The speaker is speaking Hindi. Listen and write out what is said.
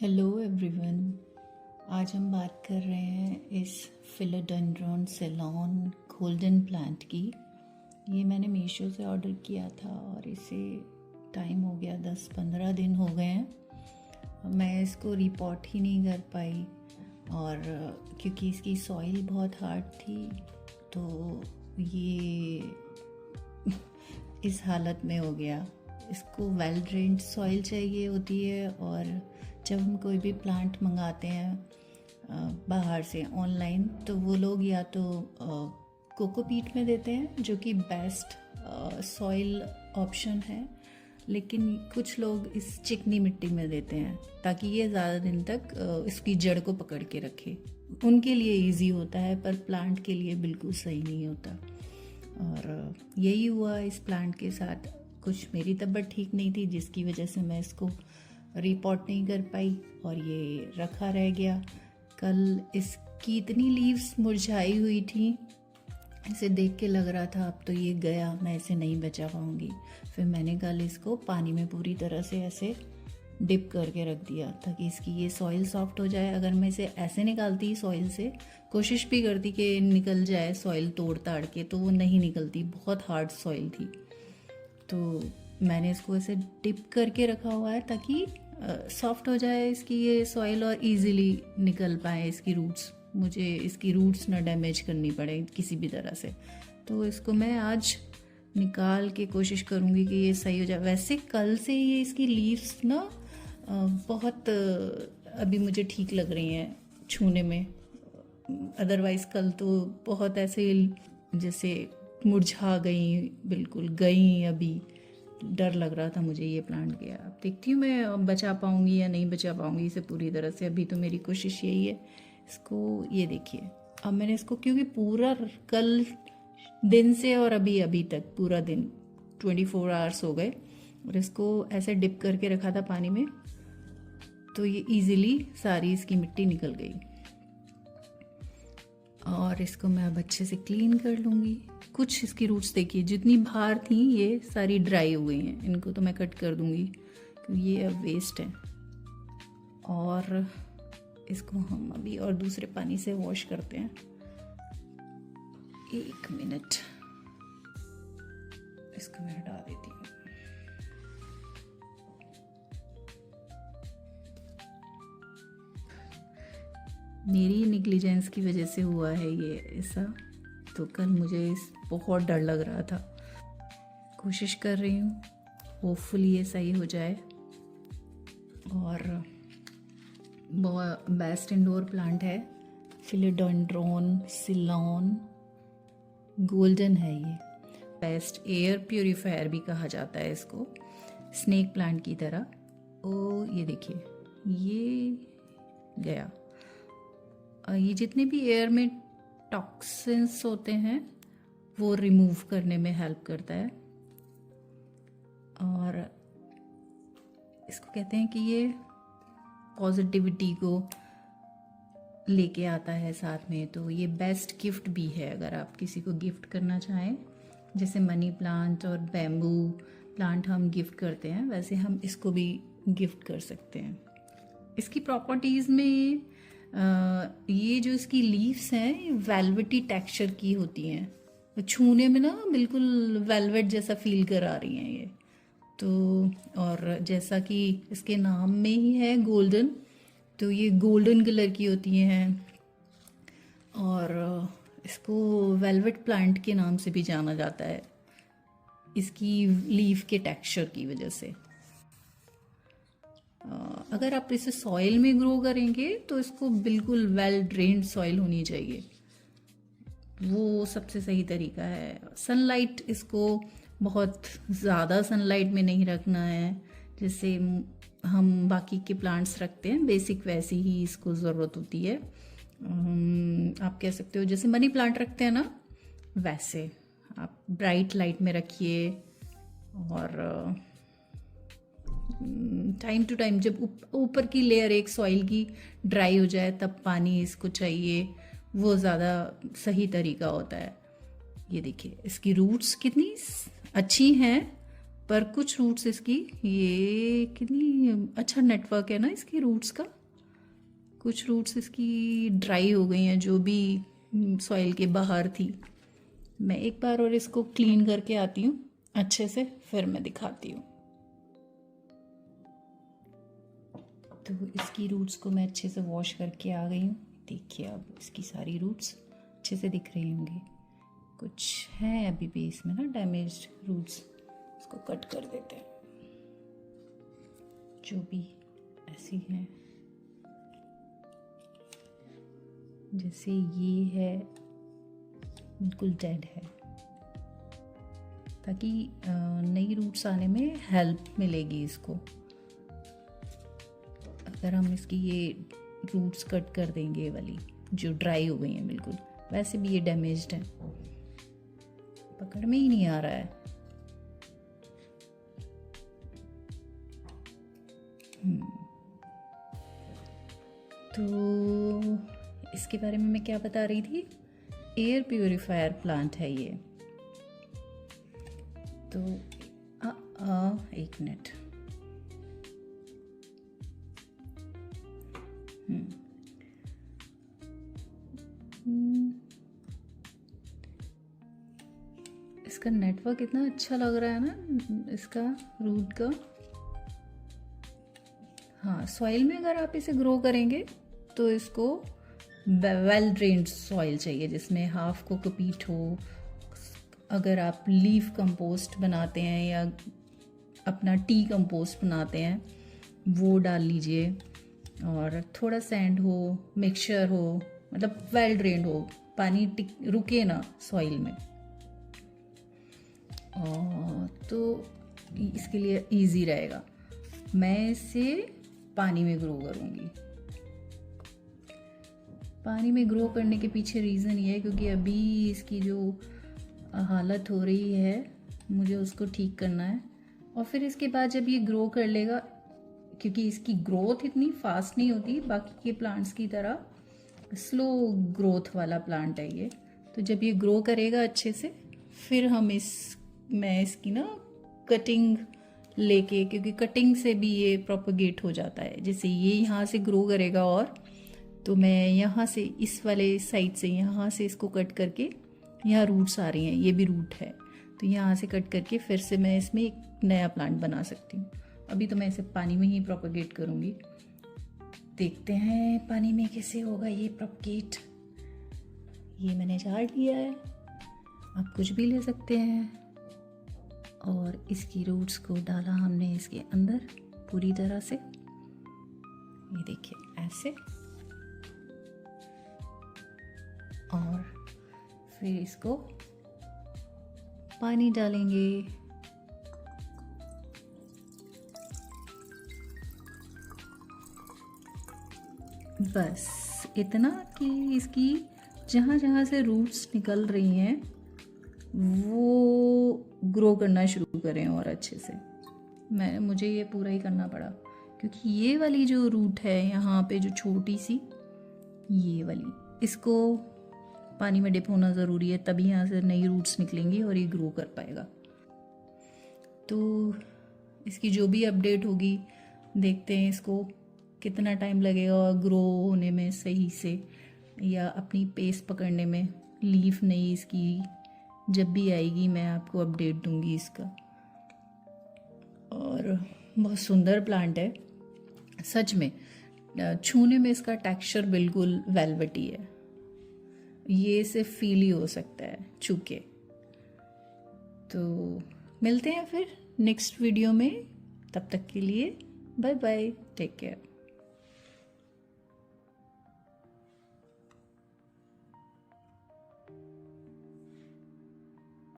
Hello everyone. आज हम बात कर रहे हैं इस फिलोडेंड्रॉन सेलॉन गोल्डन प्लांट की। ये मैंने मीशो से ऑर्डर किया था और इसे टाइम हो गया 10-15 दिन हो गए हैं। मैं इसको रिपोर्ट ही नहीं कर पाई और क्योंकि इसकी सॉइल बहुत हार्ड थी तो ये इस हालत में हो गया। इसको वेल ड्रेन्ड सॉइल चाहिए होती है और जब हम कोई भी प्लांट मंगाते हैं बाहर से ऑनलाइन तो वो लोग या तो कोकोपीट में देते हैं जो कि बेस्ट सॉइल ऑप्शन है, लेकिन कुछ लोग इस चिकनी मिट्टी में देते हैं ताकि ये ज़्यादा दिन तक इसकी जड़ को पकड़ के रखे। उनके लिए इजी होता है पर प्लांट के लिए बिल्कुल सही नहीं होता। और यही हुआ इस प्लांट के साथ। कुछ मेरी तबीयत ठीक नहीं थी जिसकी वजह से मैं इसको रिपोर्ट नहीं कर पाई और ये रखा रह गया। कल इसकी इतनी लीव्स मुरझाई हुई थी, इसे देख के लग रहा था अब तो ये गया, मैं इसे नहीं बचा पाऊँगी। फिर मैंने कल इसको पानी में पूरी तरह से ऐसे डिप करके रख दिया ताकि इसकी ये सॉइल सॉफ्ट हो जाए। अगर मैं इसे ऐसे निकालती सॉइल से, कोशिश भी करती कि निकल जाए सॉइल तोड़ ताड़ के, तो वो नहीं निकलती, बहुत हार्ड सॉइल थी। तो मैंने इसको ऐसे डिप करके रखा हुआ है ताकि सॉफ्ट हो जाए इसकी ये सॉइल और इजीली निकल पाए इसकी रूट्स। मुझे इसकी रूट्स ना डैमेज करनी पड़े किसी भी तरह से। तो इसको मैं आज निकाल के कोशिश करूँगी कि ये सही हो जाए। वैसे कल से ये इसकी लीव्स ना बहुत अभी मुझे ठीक लग रही हैं छूने में। अदरवाइज़ कल तो बहुत ऐसे जैसे मुरझा गई, बिल्कुल गई। अभी डर लग रहा था मुझे ये प्लांट गया। अब देखती हूँ मैं बचा पाऊँगी या नहीं बचा पाऊँगी इसे पूरी तरह से। अभी तो मेरी कोशिश यही है। इसको ये देखिए, अब मैंने इसको क्योंकि पूरा कल दिन से और अभी तक पूरा दिन 24 आवर्स हो गए और इसको ऐसे डिप करके रखा था पानी में, तो ये इजीली सारी इसकी मिट्टी निकल गई। और इसको मैं अब अच्छे से क्लीन कर लूँगी। कुछ इसकी रूट्स देखिए जितनी बाहर थी ये सारी ड्राई हो गई हैं। इनको तो मैं कट कर दूँगी क्योंकि ये अब वेस्ट है। और इसको हम अभी और दूसरे पानी से वॉश करते हैं। 1 मिनट, इसको मैं हटा देती हूँ। मेरी नेग्लिजेंस की वजह से हुआ है ये ऐसा। तो कल मुझे बहुत डर लग रहा था। कोशिश कर रही हूँ, होपफुली ये सही हो जाए। और बहुत बेस्ट इंडोर प्लांट है, फिलोडेंड्रॉन सेलॉन गोल्डन है ये। बेस्ट एयर प्यूरीफायर भी कहा जाता है इसको, स्नेक प्लांट की तरह। ओ ये देखिए, ये गया। ये जितने भी एयर में टॉक्सिन्स होते हैं वो रिमूव करने में हेल्प करता है। और इसको कहते हैं कि ये पॉजिटिविटी को लेके आता है साथ में। तो ये बेस्ट गिफ्ट भी है अगर आप किसी को गिफ्ट करना चाहें। जैसे मनी प्लांट और बैम्बू प्लांट हम गिफ्ट करते हैं, वैसे हम इसको भी गिफ्ट कर सकते हैं। इसकी प्रॉपर्टीज़ में ये जो इसकी लीव्स हैं वेलवेटी टेक्सचर की होती हैं। छूने में ना बिल्कुल वेलवेट जैसा फील करा रही हैं ये तो। और जैसा कि इसके नाम में ही है गोल्डन, तो ये गोल्डन कलर की होती हैं। और इसको वेलवेट प्लांट के नाम से भी जाना जाता है इसकी लीफ के टेक्सचर की वजह से। अगर आप इसे सॉइल में ग्रो करेंगे तो इसको बिल्कुल वेल ड्रेन्ड सॉइल होनी चाहिए, वो सबसे सही तरीका है। सनलाइट इसको बहुत ज़्यादा सनलाइट में नहीं रखना है, जैसे हम बाकी के प्लांट्स रखते हैं बेसिक वैसी ही इसको ज़रूरत होती है। आप कह सकते हो जैसे मनी प्लांट रखते हैं ना, वैसे आप ब्राइट लाइट में रखिए। और टाइम टू टाइम जब ऊपर की लेयर एक सॉइल की ड्राई हो जाए तब पानी इसको चाहिए, वो ज़्यादा सही तरीका होता है। ये देखिए इसकी रूट्स कितनी अच्छी हैं पर कुछ रूट्स इसकी, ये कितनी अच्छा नेटवर्क है ना इसकी रूट्स का। कुछ रूट्स इसकी ड्राई हो गई हैं जो भी सॉइल के बाहर थी। मैं एक बार और इसको क्लीन करके आती हूँ अच्छे से, फिर मैं दिखाती हूँ। तो इसकी रूट्स को मैं अच्छे से वॉश करके आ गई हूँ। देखिए अब इसकी सारी रूट्स अच्छे से दिख रही होंगी। कुछ है अभी भी इसमें ना डैमेज्ड रूट्स, इसको कट कर देते हैं। जो भी ऐसी हैं, जैसे ये है बिल्कुल डेड है, ताकि नई रूट्स आने में हेल्प मिलेगी इसको। अगर हम इसकी ये रूट्स कट कर देंगे, वाली जो ड्राई हो गई हैं बिल्कुल, वैसे भी ये डैमेज्ड है, पकड़ में ही नहीं आ रहा है। तो इसके बारे में मैं क्या बता रही थी, एयर प्यूरिफायर प्लांट है ये। तो एक मिनट, इसका नेटवर्क इतना अच्छा लग रहा है ना इसका रूट का। हाँ, सॉइल में अगर आप इसे ग्रो करेंगे तो इसको वेल ड्रेन्ड सॉइल चाहिए, जिसमें हाफ कोकोपीट हो। अगर आप लीफ कंपोस्ट बनाते हैं या अपना टी कंपोस्ट बनाते हैं, वो डाल लीजिए। और थोड़ा सैंड हो, मिक्सचर हो, मतलब वेल ड्रेन्ड हो, पानी रुके ना सॉइल में। तो इसके लिए इजी रहेगा। मैं इसे पानी में ग्रो करूँगी। पानी में ग्रो करने के पीछे रीज़न ये है क्योंकि अभी इसकी जो हालत हो रही है, मुझे उसको ठीक करना है। और फिर इसके बाद जब ये ग्रो कर लेगा, क्योंकि इसकी ग्रोथ इतनी फास्ट नहीं होती बाकी के प्लांट्स की तरह, स्लो ग्रोथ वाला प्लांट है ये। तो जब ये ग्रो करेगा अच्छे से, फिर मैं इसकी ना कटिंग लेके, क्योंकि कटिंग से भी ये प्रोपगेट हो जाता है। जैसे ये यहाँ से ग्रो करेगा, और तो मैं यहाँ से इस वाले साइड से यहाँ से इसको कट करके, यहाँ रूट्स आ रही हैं, ये भी रूट है, तो यहाँ से कट करके फिर से मैं इसमें एक नया प्लांट बना सकती हूँ। अभी तो मैं इसे पानी में ही प्रोपगेट करूँगी। देखते हैं पानी में कैसे होगा ये प्रोपगेट। ये मैंने झाड़ लिया है, आप कुछ भी ले सकते हैं। और इसकी रूट्स को डाला हमने इसके अंदर पूरी तरह से, ये देखिए ऐसे। और फिर इसको पानी डालेंगे। बस इतना कि इसकी जहाँ जहाँ से रूट्स निकल रही हैं वो ग्रो करना शुरू करें और अच्छे से। मुझे ये पूरा ही करना पड़ा क्योंकि ये वाली जो रूट है यहाँ पे जो छोटी सी, ये वाली, इसको पानी में डिप होना ज़रूरी है, तभी यहाँ से नई रूट्स निकलेंगी और ये ग्रो कर पाएगा। तो इसकी जो भी अपडेट होगी, देखते हैं इसको कितना टाइम लगेगा ग्रो होने में सही से, या अपनी पेस पकड़ने में। लीफ नई इसकी जब भी आएगी मैं आपको अपडेट दूंगी इसका। और बहुत सुंदर प्लांट है सच में, छूने में इसका टेक्सचर बिल्कुल वेलवेटी है, ये सिर्फ फील ही हो सकता है छू के। तो मिलते हैं फिर नेक्स्ट वीडियो में, तब तक के लिए बाय बाय, टेक केयर।